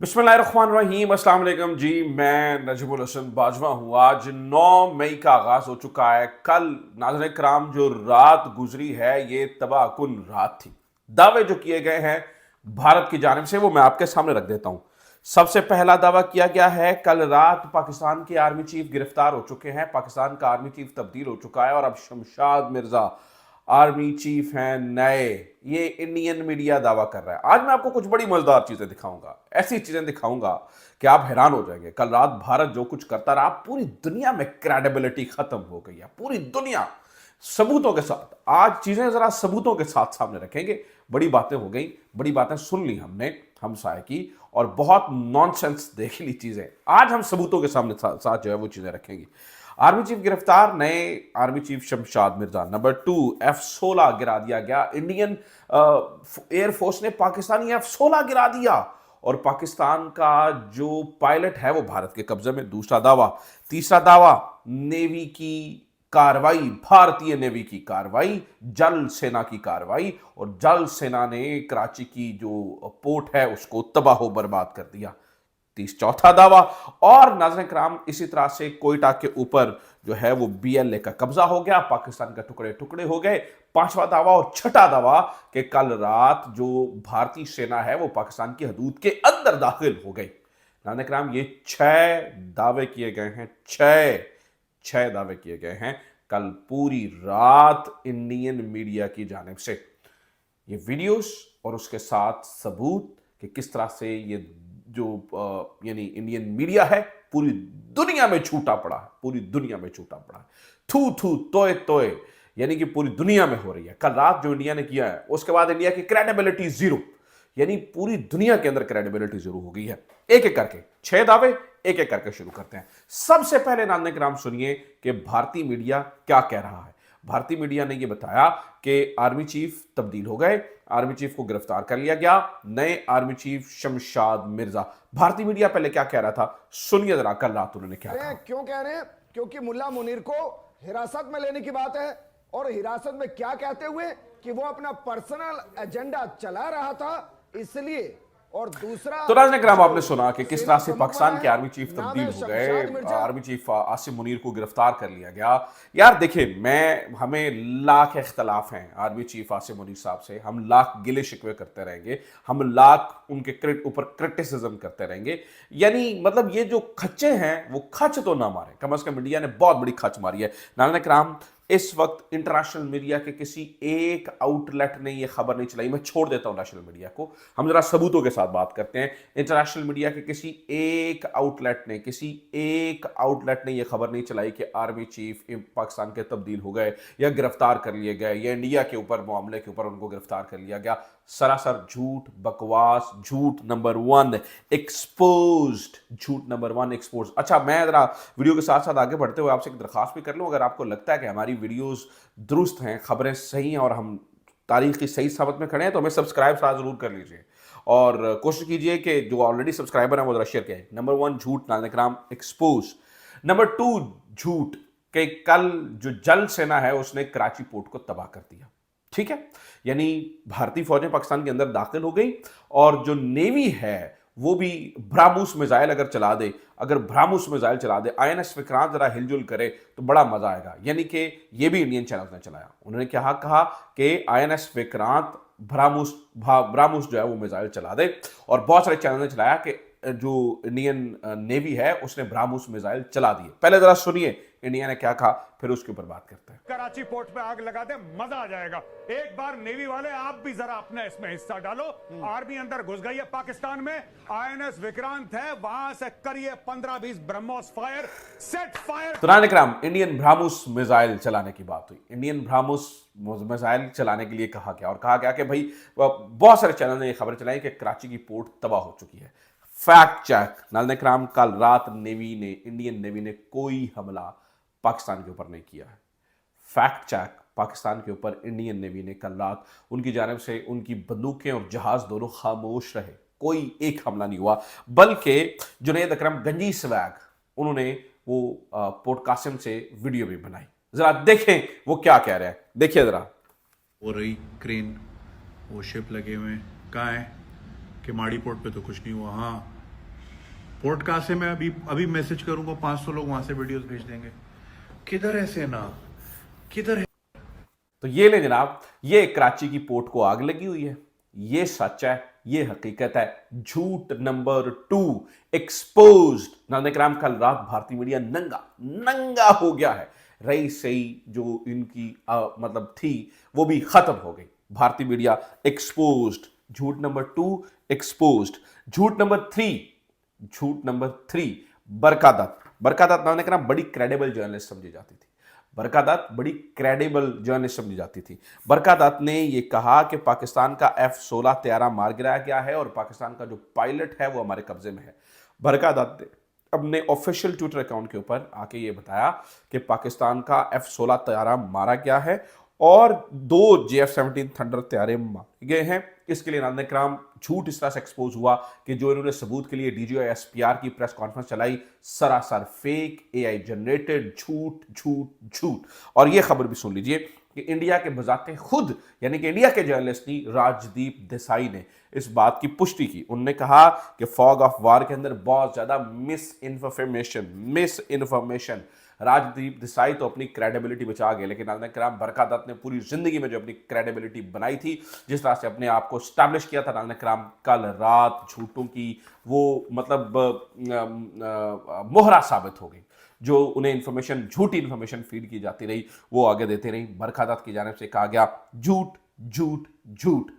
बिस्मिल्लाहिर्रहमानिर्रहीम, अस्सलाम वालेकुम जी। मैं नजमुल हसन बाजवा हूँ। आज 9 मई का आगाज़ हो चुका है। कल नाज़रीन कराम जो रात गुजरी है ये तबाहकुन रात थी। दावे जो किए गए हैं भारत की जानिब से वो मैं आपके सामने रख देता हूँ। सबसे पहला दावा किया गया है कल रात पाकिस्तान के आर्मी चीफ गिरफ्तार हो चुके हैं। पाकिस्तान का आर्मी चीफ तब्दील हो चुका है और अब शमशाद मिर्जा आर्मी चीफ हैं नए। ये इंडियन मीडिया दावा कर रहा है। आज मैं आपको कुछ बड़ी मजेदार चीजें दिखाऊंगा, ऐसी चीजें दिखाऊंगा कि आप हैरान हो जाएंगे। कल रात भारत जो कुछ करता रहा, पूरी दुनिया में क्रेडिबिलिटी खत्म हो गई है। पूरी दुनिया सबूतों के साथ, आज चीजें जरा सबूतों के साथ सामने रखेंगे। बड़ी बातें हो गई, बड़ी बातें सुन ली हमने हमसाय की, और बहुत नॉनसेंस देख ली चीजें। आज हम सबूतों के सामने साथ जो है वो चीजें रखेंगे। आर्मी चीफ गिरफ्तार, नए army chief Shamshad Mirza. Number 2, F-16 गिरा दिया गया। इंडियन एयरफोर्स ने पाकिस्तानी F-16 गिरा दिया और पाकिस्तान का जो पायलट है वो भारत के कब्जे में। दूसरा दावा। तीसरा दावा, नेवी की कार्रवाई, भारतीय नेवी की कार्रवाई, जल सेना की कार्रवाई, और जल सेना ने कराची की जो पोर्ट है उसको तबाह बर्बाद कर दिया। चौथा दावा। और नाज़रीन कराम, इसी तरह से कोयटा के ऊपर जो है वो BLA का कब्जा हो गया, पाकिस्तान के टुकड़े टुकड़े हो गए। पांचवा दावा और छठा दावा कि कल रात जो भारतीय सेना है वो पाकिस्तान की हदूद के अंदर दाखिल हो गई। नाज़रीन कराम, ये 6 दावे किए गए हैं। छह दावे किए गए हैं कल पूरी रात इंडियन मीडिया की जानिब से। ये वीडियोस और उसके साथ सबूत कि किस तरह से ये जो यानी इंडियन मीडिया है पूरी दुनिया में छूटा पड़ा है। पूरी दुनिया में छूटा पड़ा है। थू थू तोए तोए, यानी कि पूरी दुनिया में हो रही है। कल रात जो इंडिया ने किया है उसके बाद इंडिया की क्रेडिबिलिटी जीरो, यानी पूरी दुनिया के अंदर क्रेडिबिलिटी जीरो हो गई है। एक एक करके 6 दावे एक एक करके शुरू करते हैं। सबसे पहले नाज़रीन कराम सुनिए कि भारतीय मीडिया क्या कह रहा है। भारतीय मीडिया ने यह बताया कि आर्मी चीफ तब्दील हो गए, आर्मी चीफ को गिरफ्तार कर लिया गया, नए आर्मी चीफ शमशाद मिर्जा। भारतीय मीडिया पहले क्या कह रहा था, सुनिए जरा कल रात उन्होंने क्या कहा। क्यों कह रहे हैं? क्योंकि मुल्ला मुनीर को हिरासत में लेने की बात है, और हिरासत में क्या कहते हुए कि वो अपना पर्सनल एजेंडा चला रहा था, इसलिए। और दूसरा, तो नाज़रीन कराम, आपने सुना कि किस तरह से पाकिस्तान के आर्मी चीफ तब्दील हो गए, आर्मी चीफ आसिम मुनीर को गिरफ्तार कर लिया गया। यार देखिए, हमें लाख इख्तलाफ हैं आर्मी चीफ आसिम मुनीर साहब से, हम लाख गिले शिकवे करते रहेंगे, हम लाख उनके ऊपर क्रिटिसिज्म करते रहेंगे। यानी मतलब ये जो खच्चे हैं वो खच तो ना मारे, कम से कम इंडिया ने बहुत बड़ी खच मारी है। नाज़रीन कराम, इस वक्त इंटरनेशनल मीडिया के किसी एक आउटलेट ने यह खबर नहीं चलाई। मैं छोड़ देता हूं नेशनल मीडिया को, हम जरा सबूतों के साथ बात करते हैं। इंटरनेशनल मीडिया के किसी एक आउटलेट ने यह खबर नहीं चलाई कि आर्मी चीफ पाकिस्तान के तब्दील हो गए या गिरफ्तार कर लिए गए या इंडिया के ऊपर मामले के ऊपर उनको गिरफ्तार कर लिया गया। सरासर झूठ, बकवास, झूठ नंबर 1 एक्सपोज्ड, झूठ नंबर 1 एक्सपोज। अच्छा, मैं जरा वीडियो के साथ साथ आगे बढ़ते हुए आपसे एक दरखास्त भी कर लूं, अगर आपको लगता है कि हमारी वीडियोस दुरुस्त हैं, खबरें सही हैं और हम तारीख की सही साबित में खड़े हैं, तो हमें सब्सक्राइब जरूर कर लीजिए और कोशिश कीजिए कि जो ऑलरेडी सब्सक्राइबर हैं वो जरा शेयर करें। नंबर 1 झूठ, नाज़रीन कराम, एक्सपोज। नंबर 2 झूठ कि कल जो जल सेना है उसने कराची पोर्ट को तबाह कर दिया। ठीक है, यानी भारतीय फौजें पाकिस्तान के अंदर दाखिल हो गई और जो नेवी है वो भी ब्राह्मोस मिसाइल अगर चला दे, INS विक्रांत जरा हिलजुल करे तो बड़ा मजा आएगा। यानी कि ये भी इंडियन चैनल ने चलाया। उन्होंने क्या कहा कि INS विक्रांत ब्राह्मोस जो है वो मिसाइल चला दे, और बहुत सारे चैनल ने चलाया कि जो इंडियन नेवी है उसने ब्राह्मोस मिसाइल चला दिए। पहले जरा सुनिए इंडिया ने क्या कहा, फिर उसके ऊपर बात करते हैं। कराची पोर्ट पे आग लगा दे, मजा आ जाएगा। एक बार नेवी वाले आप भी जरा अपना इसमें हिस्सा डालो। आर्मी अंदर घुस गई है पाकिस्तान में, INS विक्रांत है, वहां से करिए 15-20 ब्रह्मोस फायर, सेट फायर। तो नाज़रीन कराम, इंडियन ब्राह्मोस मिसाइल चलाने की बात हुई। इंडियन ब्राह्मोस मिसाइल चलाने के लिए कहा गया, और कहा गया कि भाई बहुत सारे चैनल ने यह खबर चलाई कि कराची की पोर्ट तबाह हो चुकी है। फैक्ट चेक नाज़रीन कराम, कल रात इंडियन नेवी ने कोई हमला पाकिस्तान के ऊपर नहीं किया है। फैक्ट चेक, पाकिस्तान के ऊपर इंडियन नेवी ने कल रात उनकी जानिब से उनकी बंदूकें और जहाज दोनों खामोश रहे, कोई एक हमला नहीं हुआ। बल्कि जुनैद अकरम गंजी स्वैग, उन्होंने वो पोर्ट कासिम से वीडियो भी बनाई। जरा देखें वो क्या कह रहे हैं, देखिए जरा। हो रही क्रेन, वो शिप लगे हुए हैं, कहाँ है? कि माड़ी पोर्ट पे तो कुछ नहीं हुआ। हाँ, पॉडकास्ट से मैं अभी मैसेज करूंगा, 500 लोग वहां से वीडियोस भेज देंगे। किधर है सेना, किधर है? तो ये ले जनाब, ये कराची की पोर्ट को आग लगी हुई है, ये सच है, ये हकीकत है। झूठ नंबर 2 एक्सपोज्ड। नाज़रीन, कल रात भारतीय मीडिया नंगा हो गया है। रही सही जो इनकी मतलब थी वो भी खत्म हो गई। भारतीय मीडिया एक्सपोज्ड। झूठ नंबर 2 एक्सपोज्ड। झूठ नंबर 3 बरकादत नाज़रीन बड़ी क्रेडिबल जर्नलिस्ट समझी जाती थी। बरकादत बड़ी क्रेडिबल जर्नलिस्ट समझी जाती थी। बरकादत ने यह कहा कि पाकिस्तान का F-16 तैयारा मार गिराया गया है और पाकिस्तान का जो पायलट है वो हमारे कब्जे में है। बरकादत ने अपने ऑफिशियल ट्विटर अकाउंट के ऊपर आके ये बताया कि पाकिस्तान का F-16 तैयारा मारा गया है और 2 JF-17 थंडर तैयारे मारे गए हैं। इसके लिए नाज़रीन झूठ इस तरह से एक्सपोज हुआ कि जो इन्होंने सबूत के लिए DGI SPR की प्रेस कॉन्फ्रेंस चलाई, सरासर फेक, AI जनरेटेड, झूठ। और ये खबर भी सुन लीजिए कि इंडिया के बजाते खुद यानी कि इंडिया के जर्नलिस्ट राजदीप देसाई ने इस बात की पुष्टि की। उन्होंने कहा कि फॉग ऑफ वार के अंदर बहुत ज्यादा मिस इन्फॉर्मेशन। राजदीप देसाई तो अपनी क्रेडिबिलिटी बचा गए, लेकिन नाज़रीन बरकादत ने पूरी जिंदगी में जो अपनी क्रेडिबिलिटी बनाई थी, जिस तरह से अपने आप को स्टैब्लिश किया था नाज़रीन, कल रात झूठों की वो मतलब मोहरा साबित हो गई। जो उन्हें झूठी इंफॉर्मेशन फीड की जाती रही वो आगे देते रही। बरकादत की जानिब से कहा गया झूठ।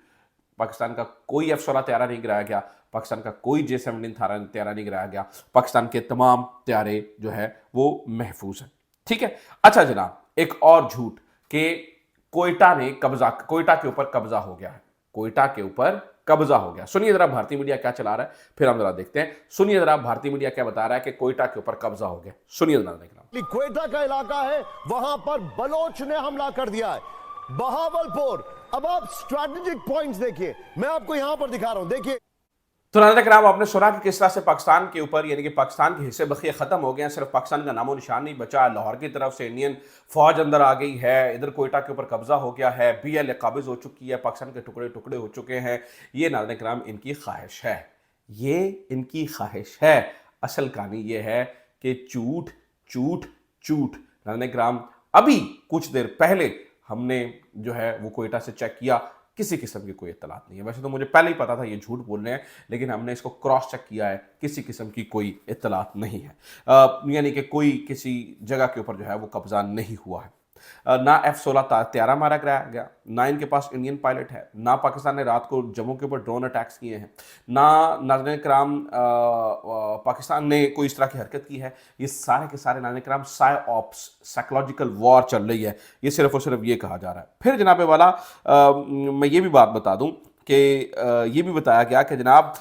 पाकिस्तान का कोई F-16 तैयारा नहीं गिराया गया, पाकिस्तान का कोई J-17 तैयारा नहीं गिराया गया, पाकिस्तान के तमाम तैयारे जो है वो महफूज हैं। ठीक है। अच्छा जनाब, एक और झूठ कि कोयटा के ऊपर कब्जा हो गया है। कोयटा के ऊपर कब्जा हो गया। सुनिए जरा भारतीय मीडिया क्या चला रहा है, फिर हम जरा देखते हैं। सुनिए जरा भारतीय मीडिया क्या बता रहा है कि कोयटा के ऊपर कब्जा हो गया। सुनिए जरा, देखना। कोयटा का इलाका है, वहां पर बलोच ने हमला कर दिया है। बहावलपुर, अब आप स्ट्रैटेजिक पॉइंट्स देखिए, मैं आपको यहां पर दिखा रहा हूं, देखिए। तो नाज़रीन, आपने सुना कि किस तरह से पाकिस्तान के ऊपर यानी कि पाकिस्तान के हिस्से बखिए खत्म हो गए हैं, सिर्फ पाकिस्तान का नामो निशान नहीं बचा। लाहौर की तरफ से इंडियन फौज अंदर आ गई है, इधर कोयटा के ऊपर कब्जा हो गया है, BLA काबिज हो चुकी है, पाकिस्तान के टुकड़े हो चुके हैं। ये नाज़रीन इनकी ख्वाहिश है। असल कहानी ये है कि झूठ। नाज़रीन, अभी कुछ देर पहले हमने जो है वो कोयटा से चेक किया, किसी किस्म की कोई इत्तलात नहीं है। वैसे तो मुझे पहले ही पता था ये झूठ बोल रहे हैं, लेकिन हमने इसको क्रॉस चेक किया है, किसी किस्म की कोई इत्तलात नहीं है। यानी कि कोई किसी जगह के ऊपर जो है वो कब्जा नहीं हुआ है। ना F-16 तैयारा मारा गया, ना इनके पास इंडियन पायलट है, ना पाकिस्तान ने रात को जम्मू के ऊपर ड्रोन अटैक्स किए हैं, ना नाज़रीन कराम पाकिस्तान ने कोई इस तरह की हरकत की है। ये सारे के सारे नाज़रीन कराम साइऑप्स, साइकोलॉजिकल वॉर चल रही है, ये सिर्फ और सिर्फ ये कहा जा रहा है। फिर जनाब वाला मैं ये भी बात बता दूं कि ये भी बताया गया कि जनाब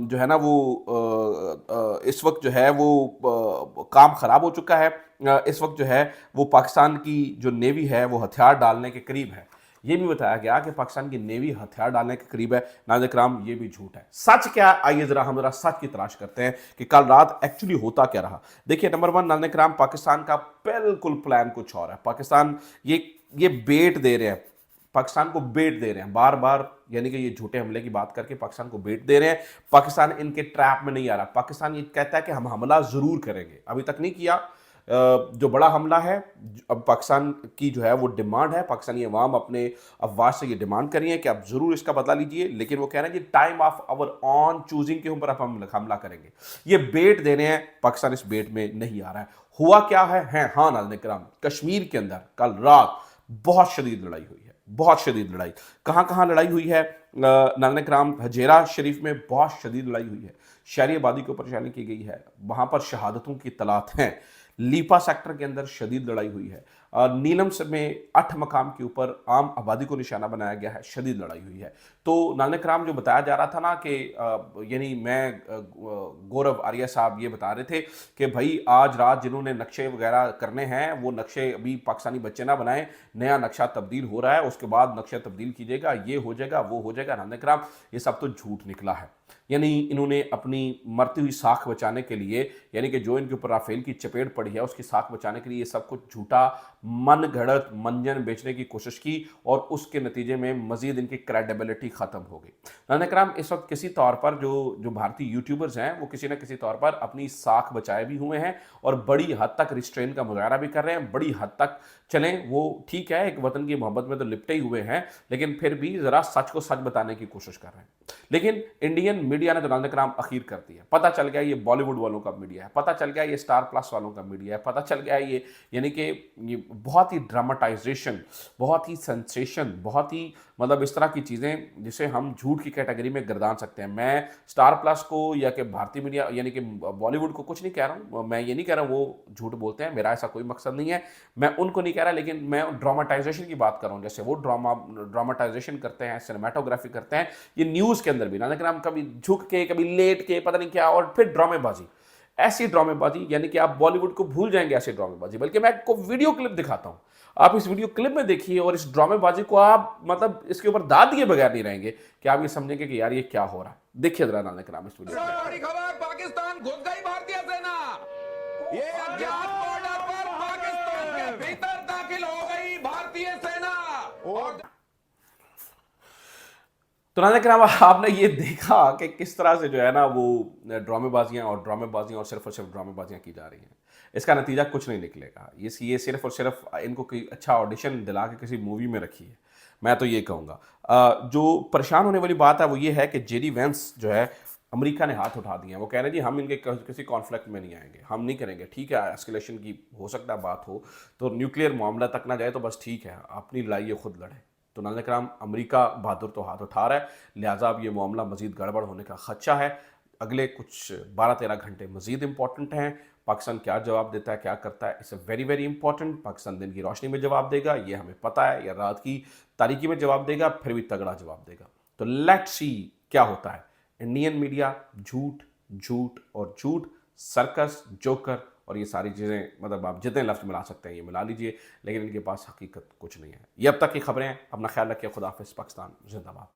जो है ना वो इस वक्त जो है वो काम ख़राब हो चुका है। इस वक्त जो है वो पाकिस्तान की जो नेवी है वो हथियार डालने के करीब है। ये भी बताया गया कि पाकिस्तान की नेवी हथियार डालने के करीब है। नाज़रीन कराम, ये भी झूठ है। सच क्या? आइए जरा हम सच की तलाश करते हैं कि कल रात एक्चुअली होता क्या रहा। देखिए, नंबर 1 नाज़रीन कराम, पाकिस्तान का बिल्कुल प्लान कुछ और है। पाकिस्तान ये बेट दे रहे हैं, पाकिस्तान को बेट दे रहे हैं बार बार, यानी कि ये झूठे हमले की बात करके पाकिस्तान को बेट दे रहे हैं। पाकिस्तान इनके ट्रैप में नहीं आ रहा। पाकिस्तान ये कहता है कि हम हमला जरूर करेंगे, अभी तक नहीं किया। जो बड़ा हमला है, अब पाकिस्तान की जो है वो डिमांड है, पाकिस्तानी अवाम अपने अफवाज से ये डिमांड कर रही है कि आप ज़रूर इसका बदला लीजिए, लेकिन वो कह रहे हैं कि time of our own choosing के ऊपर हम हमला करेंगे। ये बेट दे रहे हैं, पाकिस्तान इस बेट में नहीं आ रहा है। हुआ क्या है? हाँ नाज़रीन कराम, कश्मीर के अंदर कल रात बहुत शदीद लड़ाई हुई है, बहुत शदीद लड़ाई। कहाँ लड़ाई हुई है? नाज़रीन कराम, हजेरा शरीफ में बहुत शदीद लड़ाई हुई है, शहरी आबादी को परेशानी की गई है, वहाँ पर शहादतों की तलात हैं। लीपा सेक्टर के अंदर शदीद लड़ाई हुई है। नीलम में 8 मकाम के ऊपर आम आबादी को निशाना बनाया गया है, शदीद लड़ाई हुई है। तो नाज़रीन कराम, जो बताया जा रहा था ना कि यानी मैं गौरव आर्या साहब ये बता रहे थे कि भाई आज रात जिन्होंने नक्शे वगैरह करने हैं वो नक्शे अभी पाकिस्तानी बच्चे ना बनाएं, नया नक्शा तब्दील हो रहा है, उसके बाद नक्शा तब्दील कीजिएगा, ये हो जाएगा, वो हो जाएगा। नाज़रीन कराम, ये सब तो झूठ निकला है। यानी इन्होंने अपनी मरती हुई साख बचाने के लिए, यानी कि जो इनके ऊपर राफेल की चपेट पड़ी है उसकी साख बचाने के लिए ये सब कुछ झूठा मन घड़त मंजन बेचने की कोशिश की और उसके नतीजे में मजीद इनकी क्रेडिबिलिटी खत्म हो गई। नाज़रीन इकराम, इस वक्त किसी तौर पर जो भारतीय यूट्यूबर्स हैं वो किसी न किसी तौर पर अपनी साख बचाए भी हुए हैं और बड़ी हद तक रिस्ट्रेन का मुजाहरा भी कर रहे हैं। बड़ी हद तक चलें, वो ठीक है, एक वतन की मोहब्बत में तो लिपटे ही हुए हैं, लेकिन फिर भी ज़रा सच को सच बताने की कोशिश कर रहे हैं। लेकिन इंडियन मीडिया ने तो नाज़रीन इकराम अखीर कर दिया। पता चल गया ये बॉलीवुड वालों का मीडिया है, पता चल गया ये स्टार प्लस वालों का मीडिया है, पता चल गया ये यानी कि ये बहुत ही ड्रामाटाइजेशन, बहुत ही सेंसेशन, बहुत ही मतलब इस तरह की चीज़ें जिसे हम झूठ की कैटेगरी में गर्दान सकते हैं। मैं स्टार प्लस को या कि भारतीय मीडिया यानी कि बॉलीवुड को कुछ नहीं कह रहा हूँ, मैं ये नहीं कह रहा हूँ वो झूठ बोलते हैं, मेरा ऐसा कोई मकसद नहीं है, मैं उनको नहीं कह रहा, लेकिन मैं ड्रामाटाइजेशन की बात कर रहा हूँ। जैसे वो ड्रामाटाइजेशन करते हैं, सिनेमाटोग्राफी करते हैं, ये न्यूज़ के अंदर भी ना, लेकिन हम कभी झुक के कभी लेट के पता नहीं क्या, और फिर ड्रामेबाजी, ऐसी ड्रामेबाजी, यानी कि आप बॉलीवुड को भूल जाएंगे ऐसी ड्रामेबाजी। बल्कि मैं आपको वीडियो क्लिप दिखाता हूं, आप इस वीडियो क्लिप में देखिए और इस ड्रामेबाजी को आप मतलब इसके ऊपर दाद दिए बगैर नहीं रहेंगे कि आप ये समझेंगे कि यार ये क्या हो रहा है। देखिए जरा नाज़रीन इकराम इस वीडियो में। बड़ी खबर, पाकिस्तान घुस गई भारतीय सेना। ये अज्ञात बॉर्डर पर पाकिस्तान के भीतर दाखिल हो गई भारतीय सेना। और तो नाज़रीन इकराम, आपने ये देखा कि किस तरह से जो है ना वो ड्रामेबाजियाँ और सिर्फ ड्रामेबाजियाँ की जा रही हैं। इसका नतीजा कुछ नहीं निकलेगा। ये सिर्फ और सिर्फ इनको कोई अच्छा ऑडिशन दिला के किसी मूवी में रखी है, मैं तो ये कहूँगा। जो परेशान होने वाली बात है वो ये है कि जेडी वेंस जो है, अमेरिका ने हाथ उठा दिए हैं। वो कह रहे हैं जी हम इनके किसी कॉन्फ्लिक्ट में नहीं आएंगे, हम नहीं करेंगे। ठीक है, एस्केलेशन की हो सकता है बात हो, तो न्यूक्लियर मामला तक ना जाए तो बस ठीक है, अपनी लड़ाई ये खुद लड़े। तो नाज़रीन इकराम, अमेरिका बहादुर तो हाथ उठा रहा है, लिहाजा अब ये मामला मज़ीद गड़बड़ होने का खदशा है। अगले कुछ 12-13 घंटे मज़ीद इंपॉर्टेंट हैं। पाकिस्तान क्या जवाब देता है, क्या करता है, it's very very important. Pakistan दिन की रोशनी में जवाब देगा, ये हमें पता है, या रात की तारीकी में जवाब देगा, फिर भी तगड़ा जवाब देगा। तो लेट्स सी क्या होता है। इंडियन मीडिया झूठ झूठ और झूठ, सर्कस, जोकर और ये सारी चीज़ें, मतलब आप जितने लफ्ज़ मिला सकते हैं ये मिला लीजिए, लेकिन इनके पास हकीकत कुछ नहीं है। ये अब तक की खबरें हैं। अपना ख्याल रखिए। खुदा हाफिज़। पाकिस्तान जिंदाबाद।